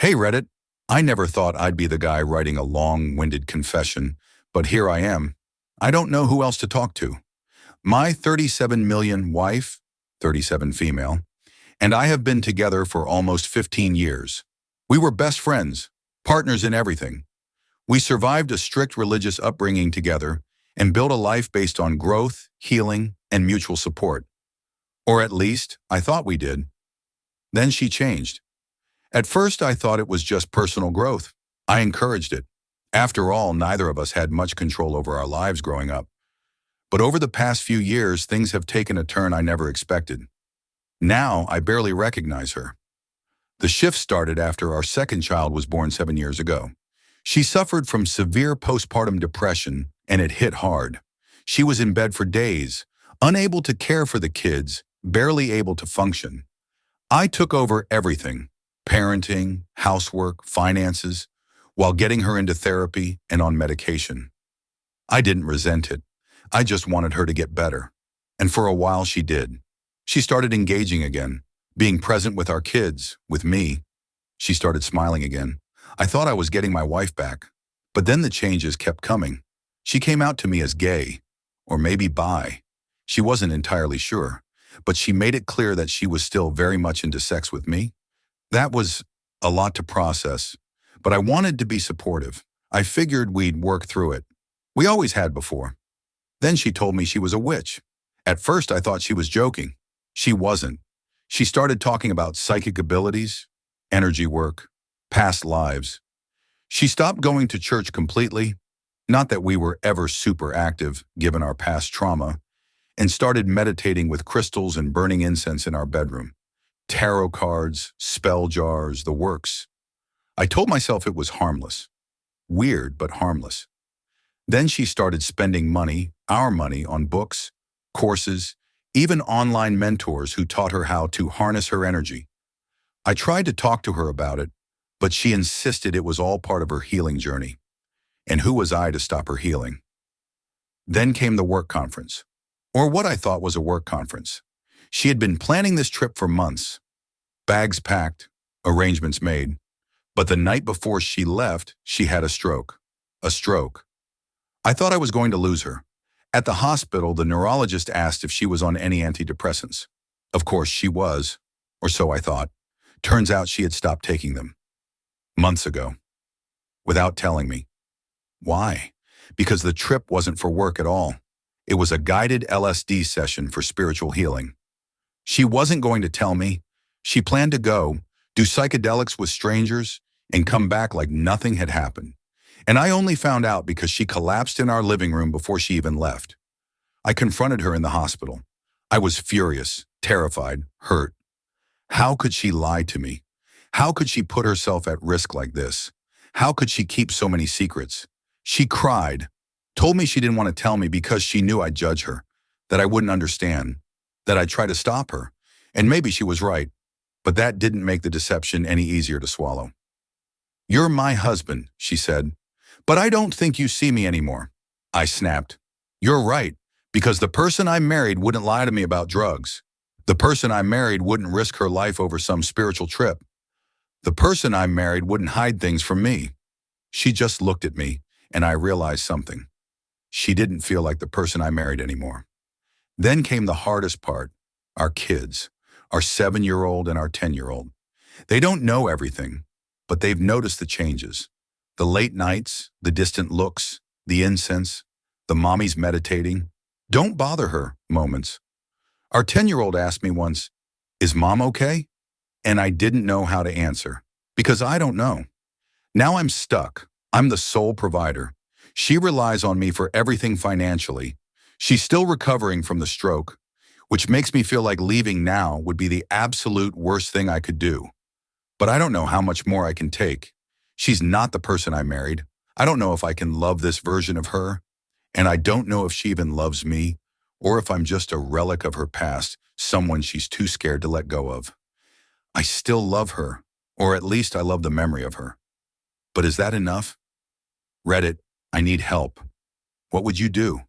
Hey Reddit, I never thought I'd be the guy writing a long-winded confession, but here I am. I don't know who else to talk to. My 37 million wife, 37 female, and I have been together for almost 15 years. We were best friends, partners in everything. We survived a strict religious upbringing together and built a life based on growth, healing, and mutual support. Or at least, I thought we did. Then she changed. At first, I thought it was just personal growth. I encouraged it. After all, neither of us had much control over our lives growing up. But over the past few years, things have taken a turn I never expected. Now, I barely recognize her. The shift started after our second child was born 7 years ago. She suffered from severe postpartum depression, and it hit hard. She was in bed for days, unable to care for the kids, barely able to function. I took over everything: parenting, housework, finances, while getting her into therapy and on medication. I didn't resent it. I just wanted her to get better. And for a while she did. She started engaging again, being present with our kids, with me. She started smiling again. I thought I was getting my wife back. But then the changes kept coming. She came out to me as gay, or maybe bi. She wasn't entirely sure, but she made it clear that she was still very much into sex with me. That was a lot to process, but I wanted to be supportive. I figured we'd work through it. We always had before. Then she told me she was a witch. At first, I thought she was joking. She wasn't. She started talking about psychic abilities, energy work, past lives. She stopped going to church completely, not that we were ever super active given our past trauma, and started meditating with crystals and burning incense in our bedroom. Tarot cards, spell jars, the works. I told myself it was harmless. Weird, but harmless. Then she started spending money, our money, on books, courses, even online mentors who taught her how to harness her energy. I tried to talk to her about it, but she insisted it was all part of her healing journey. And who was I to stop her healing? Then came the work conference, or what I thought was a work conference. She had been planning this trip for months. Bags packed, arrangements made. But the night before she left, she had a stroke. A stroke. I thought I was going to lose her. At the hospital, the neurologist asked if she was on any antidepressants. Of course, she was, or so I thought. Turns out she had stopped taking them. Months ago. Without telling me. Why? Because the trip wasn't for work at all. It was a guided LSD session for spiritual healing. She wasn't going to tell me. She planned to go, do psychedelics with strangers, and come back like nothing had happened. And I only found out because she collapsed in our living room before she even left. I confronted her in the hospital. I was furious, terrified, hurt. How could she lie to me? How could she put herself at risk like this? How could she keep so many secrets? She cried, told me she didn't want to tell me because she knew I'd judge her, that I wouldn't understand, that I'd try to stop her. And maybe she was right, but that didn't make the deception any easier to swallow. "You're my husband," she said, "but I don't think you see me anymore." I snapped. "You're right, because the person I married wouldn't lie to me about drugs. The person I married wouldn't risk her life over some spiritual trip. The person I married wouldn't hide things from me." She just looked at me, and I realized something. She didn't feel like the person I married anymore. Then came the hardest part, our kids, our 7-year-old and our 10-year-old. They don't know everything, but they've noticed the changes. The late nights, the distant looks, the incense, the mommy's meditating, "Don't bother her" moments. Our 10-year-old asked me once, "Is mom okay?" And I didn't know how to answer, because I don't know. Now I'm stuck. I'm the sole provider. She relies on me for everything financially. She's still recovering from the stroke, which makes me feel like leaving now would be the absolute worst thing I could do. But I don't know how much more I can take. She's not the person I married. I don't know if I can love this version of her, and I don't know if she even loves me, or if I'm just a relic of her past, someone she's too scared to let go of. I still love her, or at least I love the memory of her. But is that enough? Reddit, I need help. What would you do?